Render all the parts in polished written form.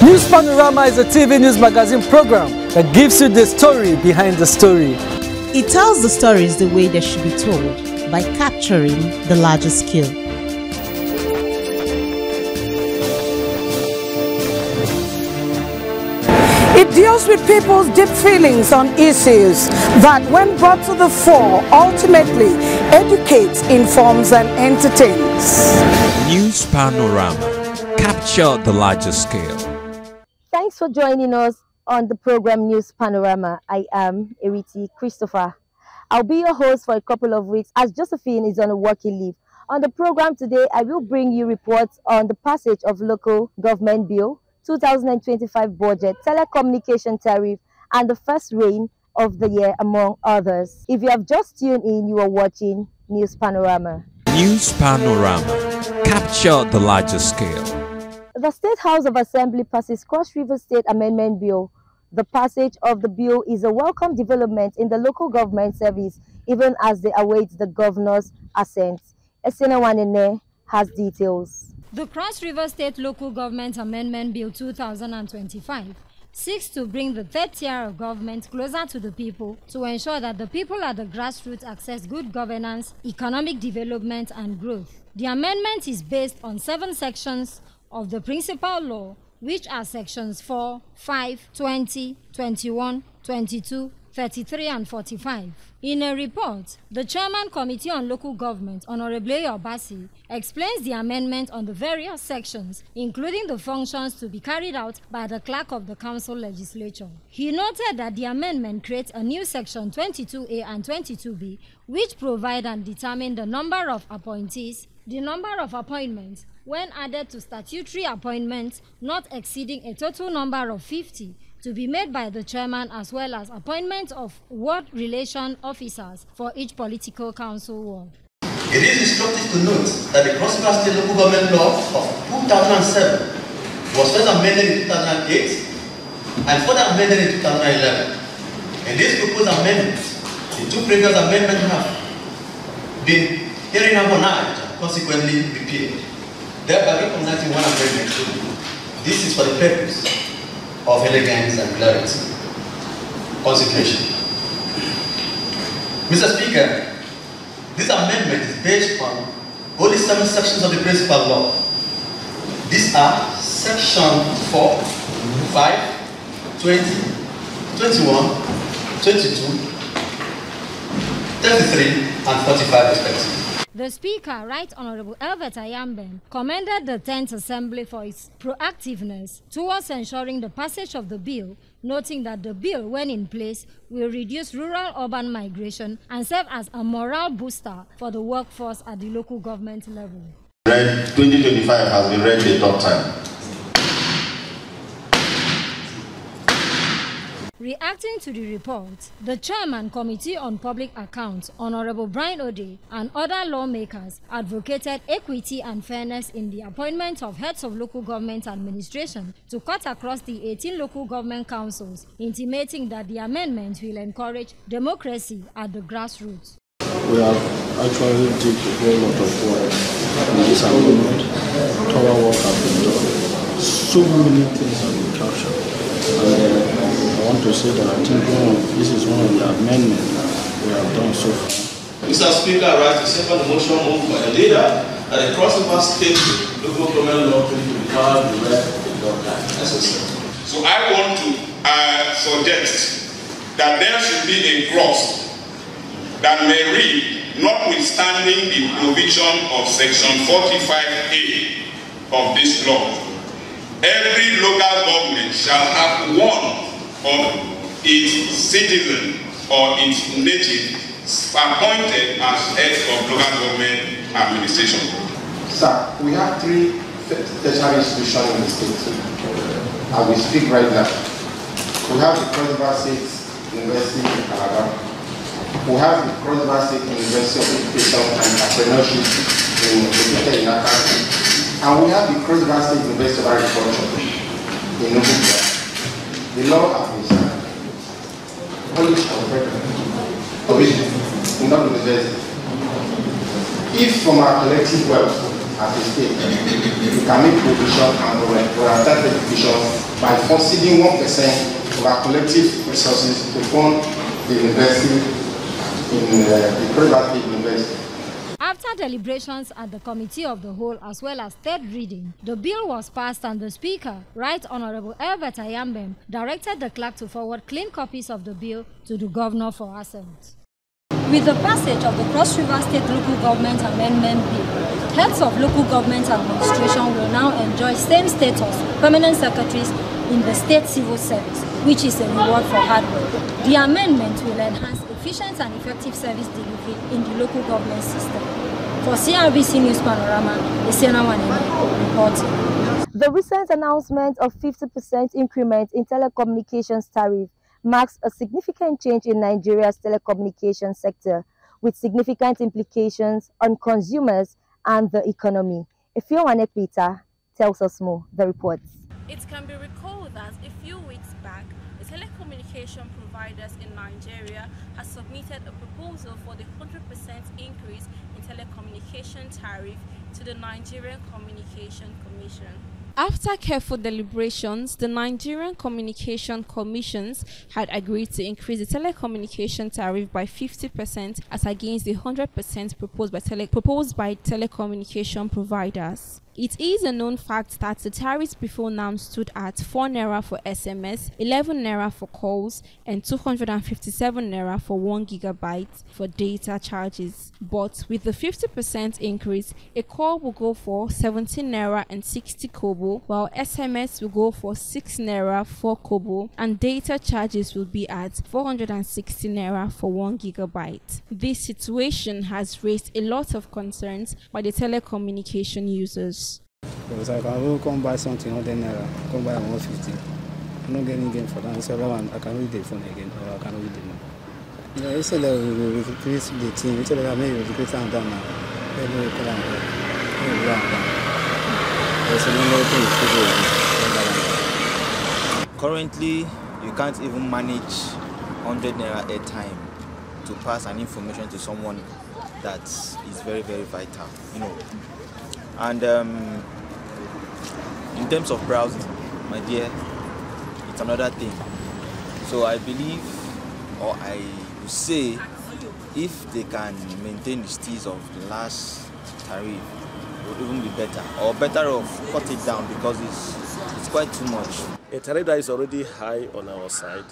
News Panorama is a TV news magazine program that gives you the story behind the story. It tells the stories the way they should be told by capturing the larger scale. It deals with people's deep feelings on issues that, when brought to the fore, ultimately educates, informs, and entertains. News Panorama. Capture the larger scale. Thanks for joining us on the program News Panorama. I am Eriti Christopher. I'll be your host for a couple of weeks as Josephine is on a working leave. On the program today, I will bring you reports on the passage of Local Government Bill 2025 budget, telecommunication tariff, and the first rain of the year, among others. If you have just tuned in, you are watching News Panorama. News Panorama. Capture the larger scale. The State House of Assembly passes Cross River State Amendment Bill. The passage of the bill is a welcome development in the local government service, even as they await the governor's assent. Esena Wanene has details. The Cross River State Local Government Amendment Bill 2025 seeks to bring the third tier of government closer to the people to ensure that the people at the grassroots access good governance, economic development, and growth. The amendment is based on 7 sections of the principal law, which are sections 4, 5, 20, 21, 22, 33 and 45. In a report, the Chairman Committee on Local Government, Honorable Obasi, explains the amendment on the various sections, including the functions to be carried out by the Clerk of the Council Legislature. He noted that the amendment creates a new section 22A and 22B, which provide and determine the number of appointees, the number of appointments, when added to statutory appointments not exceeding a total number of 50, to be made by the chairman, as well as appointment of ward relation officers for each political council ward. It is instructive to note that the Cross River State Local Government Law of 2007 was first amended in 2008 and further amended in 2011. In this proposed amendment, the 2 previous amendments have been herein harmonized and consequently repealed, thereby recognizing one amendment. This is for the purpose of elegance and clarity. Consideration. Mr. Speaker, this amendment is based on only 7 sections of the principal law. These are section 4, 5, 20, 21, 22, 33, and 45 respectively. The Speaker, Right Honorable Elbert Ayambem, commended the 10th Assembly for its proactiveness towards ensuring the passage of the bill, noting that the bill, when in place, will reduce rural-urban migration and serve as a morale booster for the workforce at the local government level. 2025 has been read the 3rd time. Reacting to the report, the Chairman Committee on Public Accounts, Honorable Brian Ode, and other lawmakers advocated equity and fairness in the appointment of heads of local government administration to cut across the 18 local government councils, intimating that the amendment will encourage democracy at the grassroots. We have actually taken a whole lot of work in this amendment. Thorough work has been done. So many things have been captured. And I want to say that I think this is one of the amendments we have done so far. Mr. Speaker, I rise to second motion moved by the leader that the Cross River State Local Government Law 2025 be read in the necessary. So I want to suggest that there should be a clause that may read, notwithstanding the provision of section 45A of this law, every local government shall have one of its citizen or its native appointed as head of local government administration. Sir, we have 3 tertiary institutions in the state. I will speak right now. We have the Cross River State University in Canada. We have the Cross River State University of Education and Entrepreneurship in Accra. And we have the Cross River State University of Agriculture in Obuja. The law has been signed. College of provision in that university. If from our collective wealth as a state, we we can make provision and prioritize education by considering 1% of our collective resources to fund the university in the private university. After deliberations at the Committee of the Whole as well as third reading, the bill was passed and the Speaker, Right Honorable Herbert Ayambem, directed the clerk to forward clean copies of the bill to the Governor for assent. With the passage of the Cross River State Local Government Amendment Bill, heads of local government administration will now enjoy same status, permanent secretaries in the state civil service, which is a reward for hard work. The amendment will enhance efficient and effective service delivery in the local government system. For CRBC News Panorama, Isiana Wanene reporting. The recent announcement of 50% increment in telecommunications tariff marks a significant change in Nigeria's telecommunications sector, with significant implications on consumers and the economy. Ifeanyi Peter tells us more. The reports. It can be recalled that a few weeks back, the telecommunication providers in Nigeria has submitted a proposal for the 100% increase in telecommunication tariff to the Nigerian Communication Commission. After careful deliberations, the Nigerian Communication Commissions had agreed to increase the telecommunication tariff by 50% as against the 100% proposed by telecommunication providers. It is a known fact that the tariffs before now stood at 4 naira for SMS, 11 naira for calls, and 257 naira for 1 gigabyte for data charges. But with the 50% increase, a call will go for 17 naira and 60 kobo, while SMS will go for 6 naira 4 kobo, and data charges will be at 460 naira for 1 gigabyte. This situation has raised a lot of concerns by the telecommunication users. Because I can come buy something 100 naira, come buy 150. I'm not getting again for that. So I can read the phone again, or I can read the money. Yeah, he said that we will increase the team. He said that maybe we will increase down now. Currently, you can't even manage 100 naira airtime to pass an information to someone that is very, very vital, you know. And in terms of browsing, my dear, it's another thing. So I believe, or I would say, if they can maintain the steez of the last tariff, it would even be better. Or better off, cut it down because it's quite too much. A tariff that is already high on our side,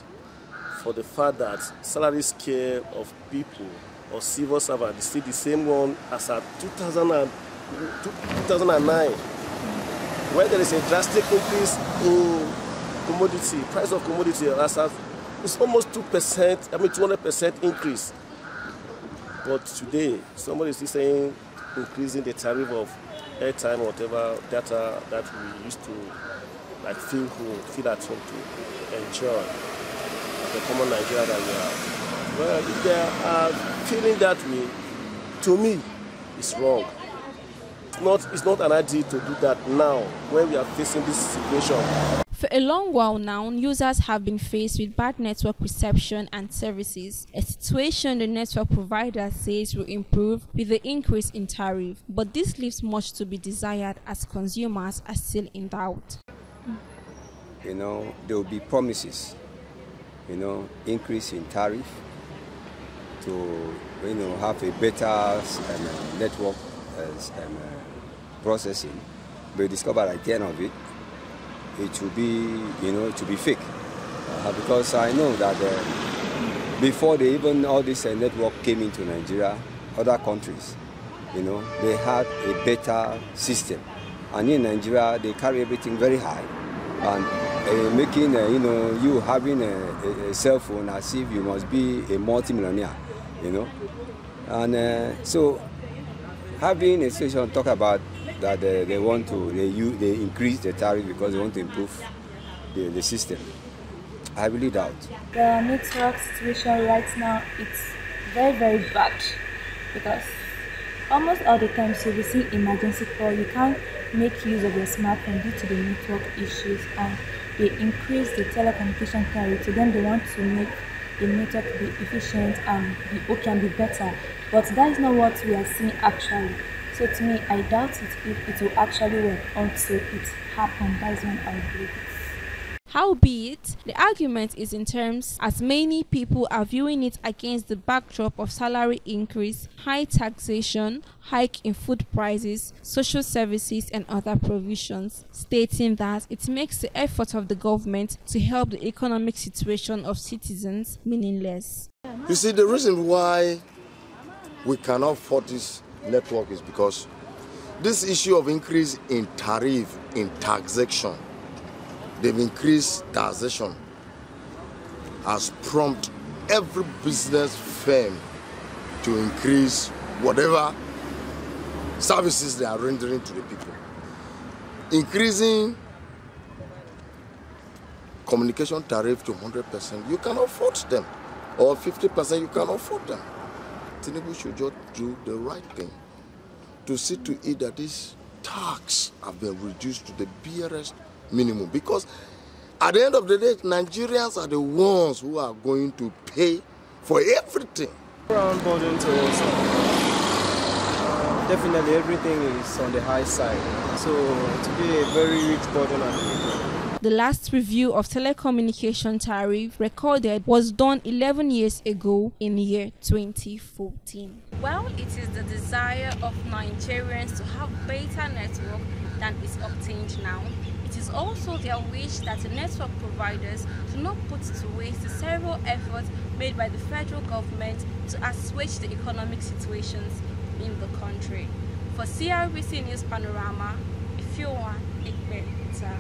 for the fact that salary scale of people or civil servants is still the same one as at 2009, where there is a drastic increase in commodity, price of commodity, it's almost 200% increase. But today, somebody is still saying increasing the tariff of airtime or whatever data that we used to like feel at home to enjoy as the common Nigeria that we are. Well, if they are feeling that way, to me, it's wrong. It's not an idea to do that now when we are facing this situation. For a long while now, users have been faced with bad network reception and services, a situation the network provider says will improve with the increase in tariff. But this leaves much to be desired as consumers are still in doubt. You know, there will be promises, you know, increase in tariff to, you know, have a better network processing. But discovered at the end of it, it will be, you know, to be fake. Because I know that before all this network came into Nigeria, other countries, you know, they had a better system. And in Nigeria, they carry everything very high. And making, you know, you having a cell phone as if you must be a multi-millionaire, you know. And so having a situation talk about that they increase the tariff because they want to improve the system, I really doubt. The network situation right now, it's very, very bad because almost all the time you'll be seeing emergency call, you can't make use of your smartphone due to the network issues, and they increase the telecommunication tariff. To them, they want to make the network be efficient and be okay and be better. But that is not what we are seeing actually. So to me, I doubt if it will actually work until it happens. That's when I believe it. Howbeit, the argument is in terms as many people are viewing it against the backdrop of salary increase, high taxation, hike in food prices, social services and other provisions, stating that it makes the effort of the government to help the economic situation of citizens meaningless. You see, the reason why we cannot afford this network is because this issue of increase in tariff, in taxation, they've increased taxation has prompted every business firm to increase whatever services they are rendering to the people. Increasing communication tariff to 100%, you cannot afford them. Or 50%, you cannot afford them. Tinubu should just do the right thing to see to it that this tax have been reduced to the barest minimum, because at the end of the day, Nigerians are the ones who are going to pay for everything. Around burden to us, definitely everything is on the high side, so to be a very rich burden on the people. The last review of telecommunication tariff recorded was done 11 years ago in the year 2014. Well, it is the desire of Nigerians to have better network than is obtained now. It is also their wish that the network providers do not put to waste the several efforts made by the federal government to assuage the economic situations in the country. For CRBC News Panorama, Ifeoluwa Ekpeta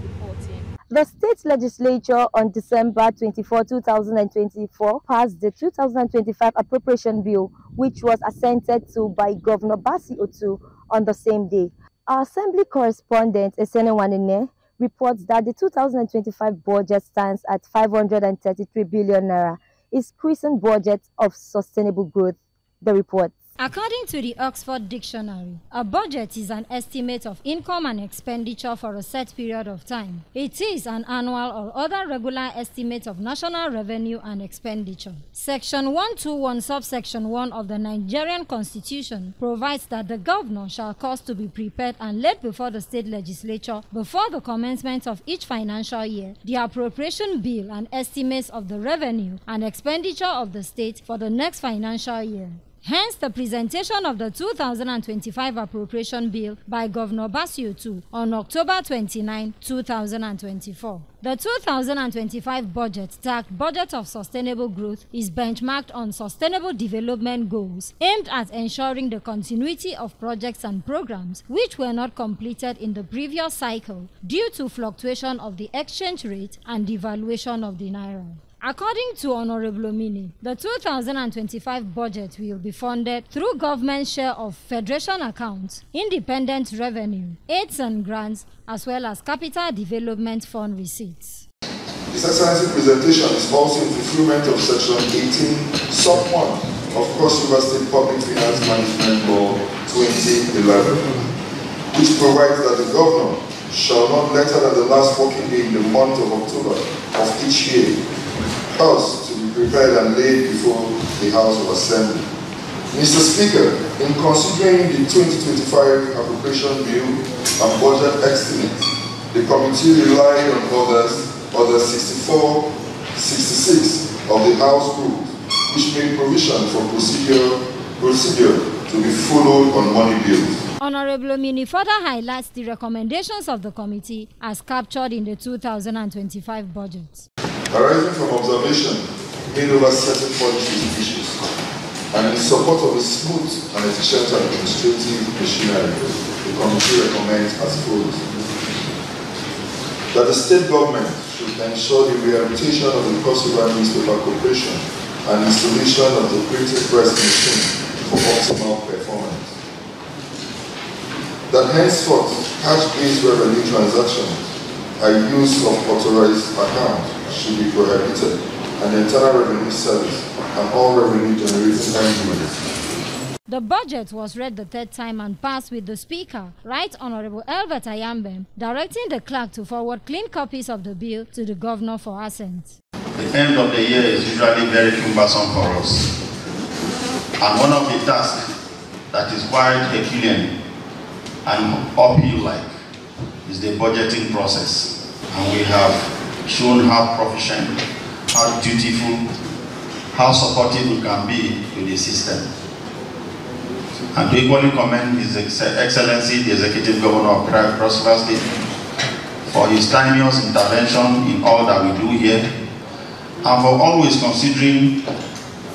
reporting. The state legislature on December 24, 2024 passed the 2025 appropriation bill, which was assented to by Governor Bassey Otu on the same day. Our assembly correspondent, Esene Wanene, reports that the 2025 budget stands at 533 billion naira, increasing budget of sustainable growth. The report. According to the Oxford Dictionary, a budget is an estimate of income and expenditure for a set period of time. It is an annual or other regular estimate of national revenue and expenditure. Section 121, subsection 1 of the Nigerian Constitution provides that the governor shall cause to be prepared and laid before the state legislature before the commencement of each financial year the appropriation bill and estimates of the revenue and expenditure of the state for the next financial year. Hence, the presentation of the 2025 appropriation bill by Governor Bassey Otu on October 29, 2024. The 2025 budget, tagged Budget of Sustainable Growth, is benchmarked on sustainable development goals aimed at ensuring the continuity of projects and programs which were not completed in the previous cycle due to fluctuation of the exchange rate and devaluation of the naira. According to Honorable Omini, the 2025 budget will be funded through government share of federation accounts, independent revenue, aids and grants, as well as capital development fund receipts. This Excellency presentation is also in fulfillment of Section 18, Sub 1 of Cross River State Public Finance Management Law 2011, which provides that the governor shall not later than the last working day in the month of October of each year cause to be prepared and laid before the House of Assembly. Mr. Speaker, in considering the 2025 appropriation bill and budget estimate, the committee relied on Order 64, 66 of the House Rules, which made provision for procedure to be followed on money bills. Honorable Omini further highlights the recommendations of the committee as captured in the 2025 budget. Arising from observation made over certain policy issues and in support of a smooth and efficient administrative machinery, the committee recommends as follows: that the state government should ensure the rehabilitation of the Cross River Newspaper Corporation and installation of the printing press machine for optimal performance. That henceforth, cash-based revenue transactions and use of authorized accounts should be prohibited, and the internal revenue service and all revenue generating entities. The budget was read the third time and passed with the Speaker, Right Honorable Elbert Ayambem, directing the clerk to forward clean copies of the bill to the Governor for assent. The end of the year is usually very cumbersome for us, and one of the tasks that is quite Herculean and uphill-like is the budgeting process. And we have shown how proficient, how dutiful, how supportive we can be to the system. And to equally commend His Excellency, the Executive Governor of Cross River State, for his timeous intervention in all that we do here, and for always considering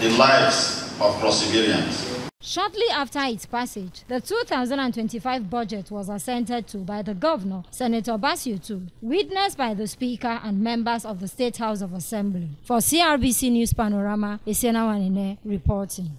the lives of Cross Riverians. Shortly after its passage, the 2025 budget was assented to by the Governor, Senator Bassey Otu, witnessed by the Speaker and members of the State House of Assembly. For CRBC News Panorama, Esiena Wanene reporting.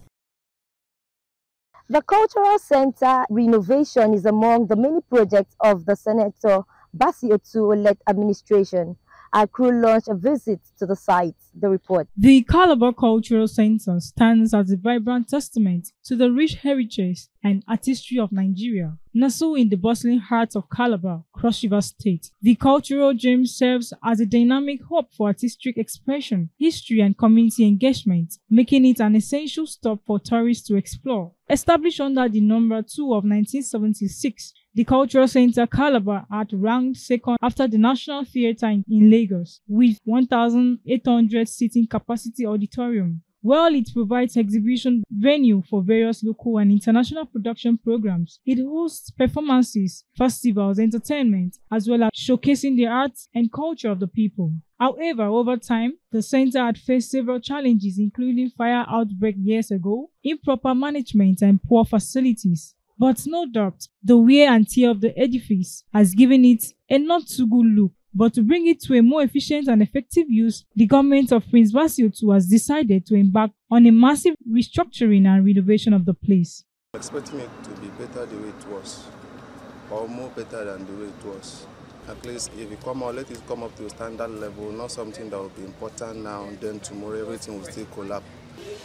The Cultural Center renovation is among the many projects of the Senator Bassey Otu-led administration. Our crew launched a visit to the site. The report. The Calabar Cultural Center stands as a vibrant testament to the rich heritage and artistry of Nigeria. Nestled in the bustling heart of Calabar, Cross River State, the cultural gem serves as a dynamic hub for artistic expression, history, and community engagement, making it an essential stop for tourists to explore. Established under the number 2 of 1976, the Cultural Center Calabar had ranked second after the National Theatre in Lagos, with 1,800 seating capacity auditorium. While it provides exhibition venue for various local and international production programs, it hosts performances, festivals, entertainment, as well as showcasing the arts and culture of the people. However, over time, the center had faced several challenges, including fire outbreak years ago, improper management, and poor facilities. But no doubt, the wear and tear of the edifice has given it a not too good look. But to bring it to a more efficient and effective use, the government of Prince Bassey Otu has decided to embark on a massive restructuring and renovation of the place. Expecting it to be better the way it was, or more better than the way it was. At least if it come out, let it come up to a standard level, not something that will be important now and then tomorrow everything will still collapse.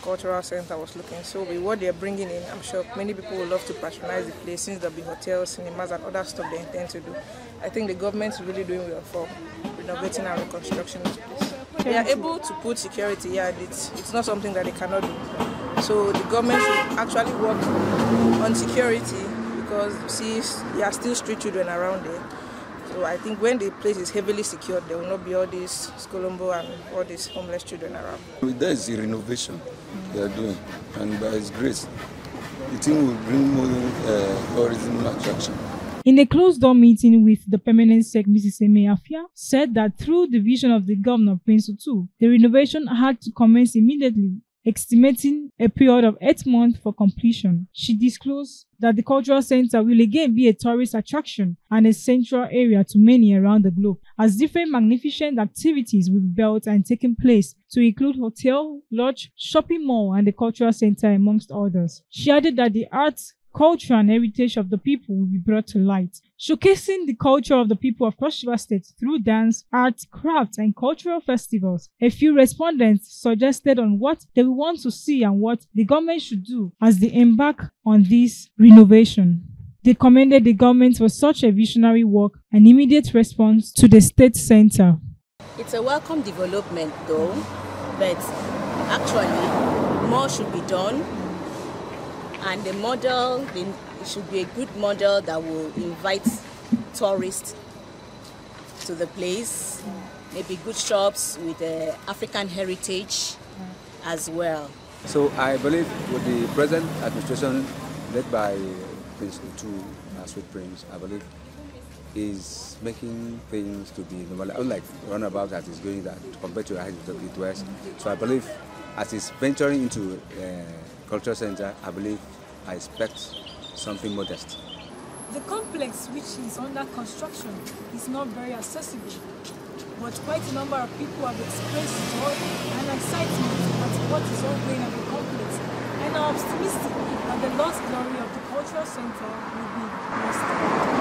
Cultural center was looking so with what they're bringing in, I'm sure many people will love to patronize the place since there'll be hotels, cinemas, and other stuff they intend to do. I think the government is really doing well for renovating and reconstructing this place. They are able to put security here. It's not something that they cannot do. So the government should actually work on security because you see there are still street children around there. So I think when the place is heavily secured, there will not be all these Scolombo and all these homeless children around. There is a renovation they are doing, and by His grace, the thing will bring more tourism attraction. In a closed-door meeting with the permanent sec, Mrs. Eme Afia said that through the vision of the governor, Prince Otu, the renovation had to commence immediately, estimating a period of 8 months for completion. She disclosed that the cultural center will again be a tourist attraction and a central area to many around the globe, as different magnificent activities will be built and taking place to include hotel, lodge, shopping mall, and the cultural center, amongst others. She added that the arts, culture, and heritage of the people will be brought to light, showcasing the culture of the people of Cross River State through dance, art, crafts, and cultural festivals. A few respondents suggested on what they will want to see and what the government should do as they embark on this renovation. They commended the government for such a visionary work and immediate response to the state center. It's a welcome development though, but actually more should be done. And the model, it should be a good model that will invite tourists to the place. Maybe good shops with African heritage as well. So I believe with the present administration led by Prince Otu, Sweet Prince, I believe is making things to be normal, unlike runabout that is going that compared to how it was. So I believe as it's venturing into cultural center, I expect something modest. The complex, which is under construction, is not very accessible, but quite a number of people have expressed joy and excitement at what is ongoing at the complex, and are optimistic that the lost glory of the cultural center will be restored.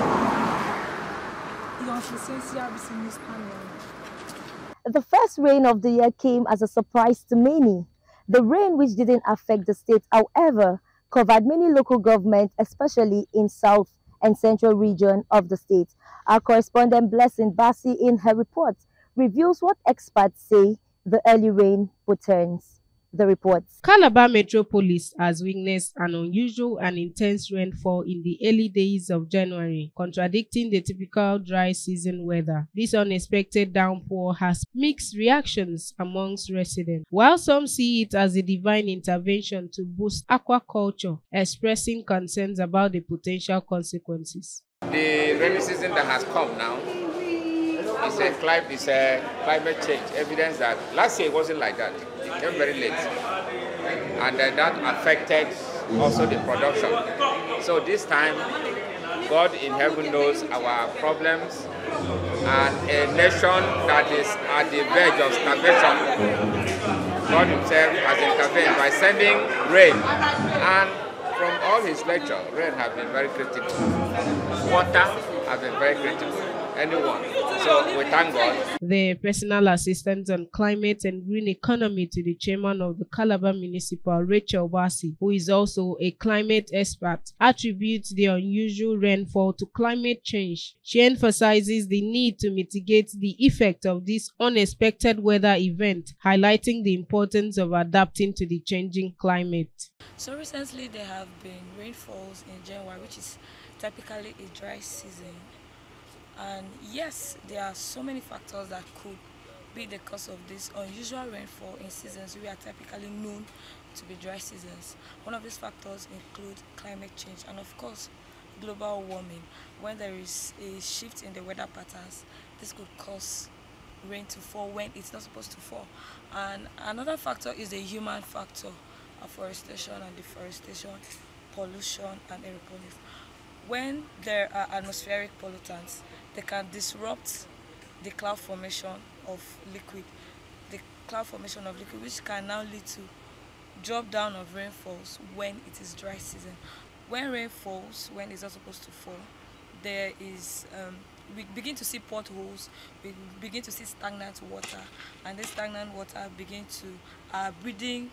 The first rain of the year came as a surprise to many. The rain, which didn't affect the state, however, covered many local governments, especially in south and central region of the state. Our correspondent Blessing Bassey in her report reveals what experts say the early rain portends. The report. Calabar Metropolis has witnessed an unusual and intense rainfall in the early days of January, contradicting the typical dry season weather. This unexpected downpour has mixed reactions amongst residents, while some see it as a divine intervention to boost aquaculture, expressing concerns about the potential consequences. The rainy season that has come now is a climate change evidence that last year it wasn't like that. It came very late, and that affected also the production. So this time, God in heaven knows our problems, and a nation that is at the verge of starvation, God himself has intervened by sending rain, and from all his lecture, rain has been very critical. Water has been very critical. Anyone. So we thank God. The personal assistant on climate and green economy to the chairman of the Calabar Municipal, Rachel Bassi, who is also a climate expert, attributes the unusual rainfall to climate change. She emphasizes the need to mitigate the effect of this unexpected weather event, highlighting the importance of adapting to the changing climate. So recently there have been rainfalls in January, which is typically a dry season. And yes, there are so many factors that could be the cause of this unusual rainfall in seasons we are typically known to be dry seasons. One of these factors include climate change and of course global warming. When there is a shift in the weather patterns, this could cause rain to fall when it's not supposed to fall. And another factor is the human factor, afforestation and deforestation, pollution and air pollution. When there are atmospheric pollutants, they can disrupt the cloud formation of liquid. The cloud formation of liquid, which can now lead to drop down of rainfalls when it is dry season. When rain falls, when it's not supposed to fall, there is we begin to see potholes, we begin to see stagnant water, and this stagnant water begin to breeding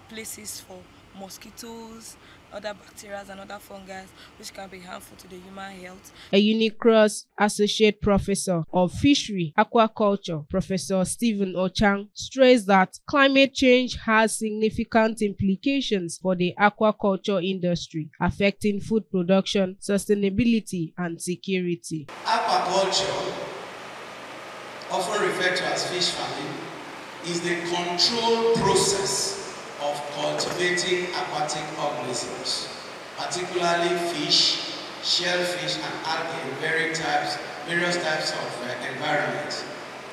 places for mosquitoes, other bacteria and other fungi, which can be harmful to the human health. A UNICROSS Associate Professor of Fishery Aquaculture, Professor Stephen Ochang, stressed that climate change has significant implications for the aquaculture industry, affecting food production, sustainability, and security. Aquaculture, often referred to as fish farming, is the controlled process of cultivating aquatic organisms, particularly fish, shellfish, and algae in various types of environments.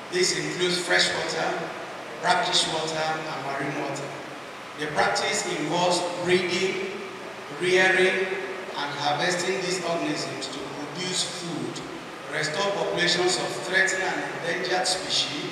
This includes freshwater, brackish water, and marine water. The practice involves breeding, rearing, and harvesting these organisms to produce food, restore populations of threatened and endangered species,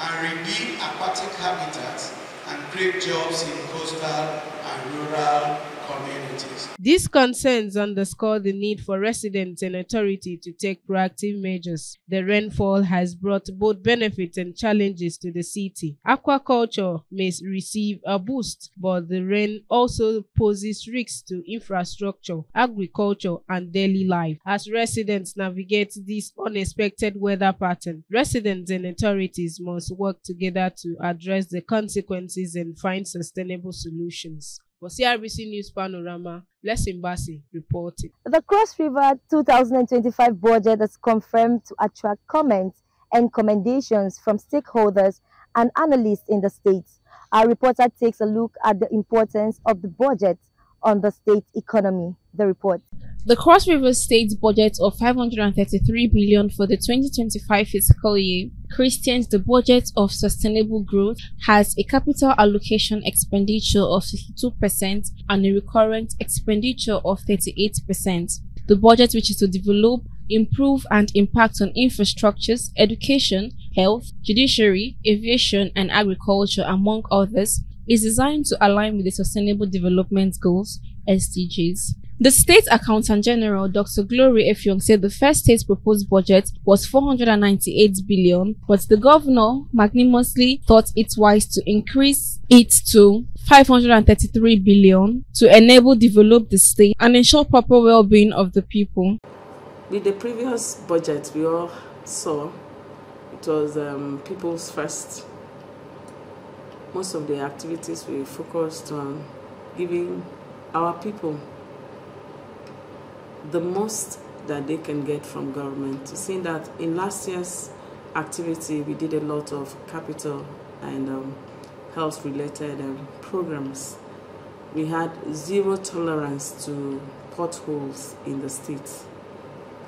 and rebuild aquatic habitats and create jobs in coastal and rural communities. These concerns underscore the need for residents and authority to take proactive measures. The rainfall has brought both benefits and challenges to the city. Aquaculture may receive a boost, but the rain also poses risks to infrastructure, agriculture, and daily life. As residents navigate this unexpected weather pattern, residents and authorities must work together to address the consequences and find sustainable solutions. For CRBC News Panorama, Blessing Bassi reported. The Cross River 2025 budget is confirmed to attract comments and commendations from stakeholders and analysts in the state. Our reporter takes a look at the importance of the budget on the state economy. The report. The Cross River State's budget of 533 billion for the 2025 fiscal year christens the budget of sustainable growth, has a capital allocation expenditure of 62% and a recurrent expenditure of 38%. The budget, which is to develop, improve and impact on infrastructures, education, health, judiciary, aviation and agriculture, among others, is designed to align with the Sustainable Development Goals, SDGs. The State Accountant General, Dr. Glory Effiong, said the first state's proposed budget was 498 billion, but the governor magnanimously thought it wise to increase it to 533 billion to enable develop the state and ensure proper well-being of the people. With the previous budget, we all saw it was People's First most of the activities we focused on giving our people the most that they can get from government. Seeing that in last year's activity, we did a lot of capital and health-related programs. We had zero tolerance to potholes in the state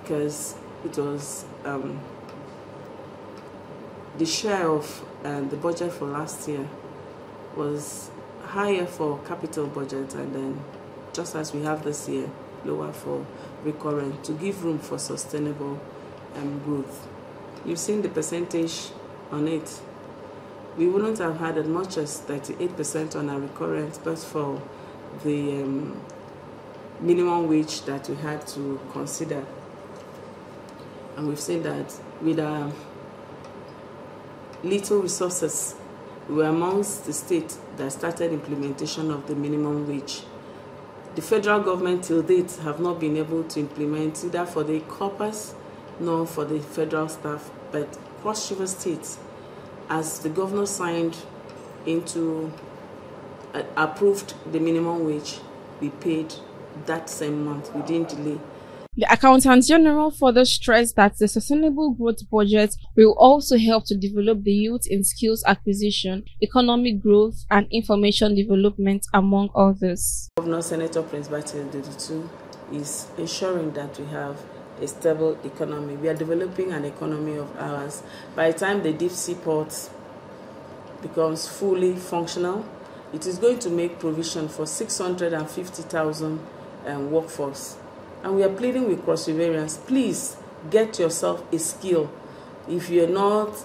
because it was the share of the budget for last year was higher for capital budget, and then just as we have this year, lower for recurrent, to give room for sustainable growth. You've seen the percentage on it. We wouldn't have had as much as 38% on our recurrent, but for the minimum wage that we had to consider. And we've seen that with our little resources, we were amongst the states that started implementation of the minimum wage. The federal government till date have not been able to implement either for the corpus nor for the federal staff, but Cross River State, as the governor signed into, approved the minimum wage, we paid that same month. We didn't delay. The Accountant General further stressed that the Sustainable Growth Budget will also help to develop the youth in skills acquisition, economic growth, and information development, among others. Governor Senator Prince Batil Dudutu is ensuring that we have a stable economy. We are developing an economy of ours. By the time the deep sea port becomes fully functional, it is going to make provision for 650,000 workforce. And we are pleading with Cross Riverians, please get yourself a skill. If you're not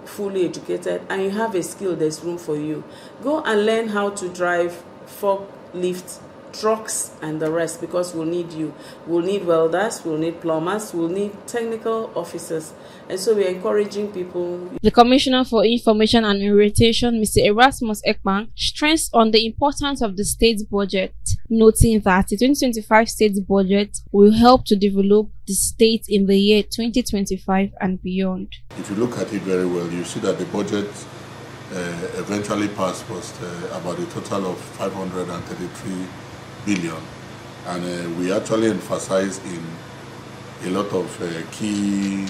fully educated and you have a skill, there's room for you. Go and learn how to drive forklift, trucks, and the rest, because we'll need you. We'll need welders, we'll need plumbers, we'll need technical officers. And so we're encouraging people. The Commissioner for Information and Orientation, Mr. Erasmus Ekman, stressed on the importance of the state's budget, noting that the 2025 state's budget will help to develop the state in the year 2025 and beyond. If you look at it very well, you see that the budget eventually passed was about a total of 533 billion, and we actually emphasized in a lot of key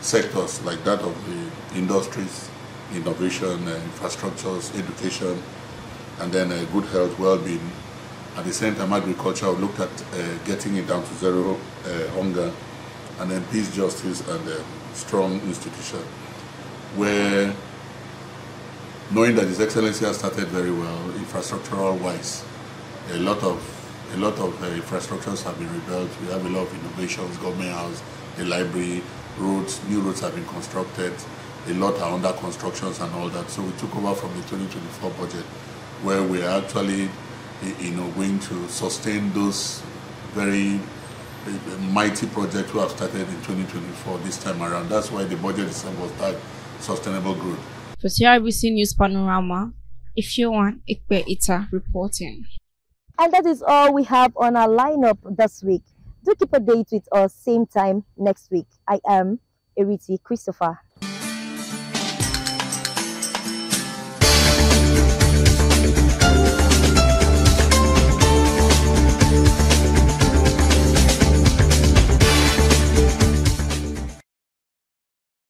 sectors like that of the industries, innovation, infrastructures, education, and then good health, well-being. At the same time, agriculture looked at getting it down to zero hunger, and then peace, justice, and strong institution, where knowing that His Excellency has started very well, infrastructural-wise, a lot of infrastructures have been rebuilt. We have a lot of innovations, government house, the library, roads, new roads have been constructed, a lot are under constructions and all that. So we took over from the 2024 budget, where we are actually, going to sustain those very mighty projects we have started in 2024 this time around. That's why the budget itself was that sustainable growth. For CRBC News Panorama, Ifeoluwa Ikpe-Ita reporting. And that is all we have on our lineup this week. Do keep a date with us same time next week. I am Eriti Christopher.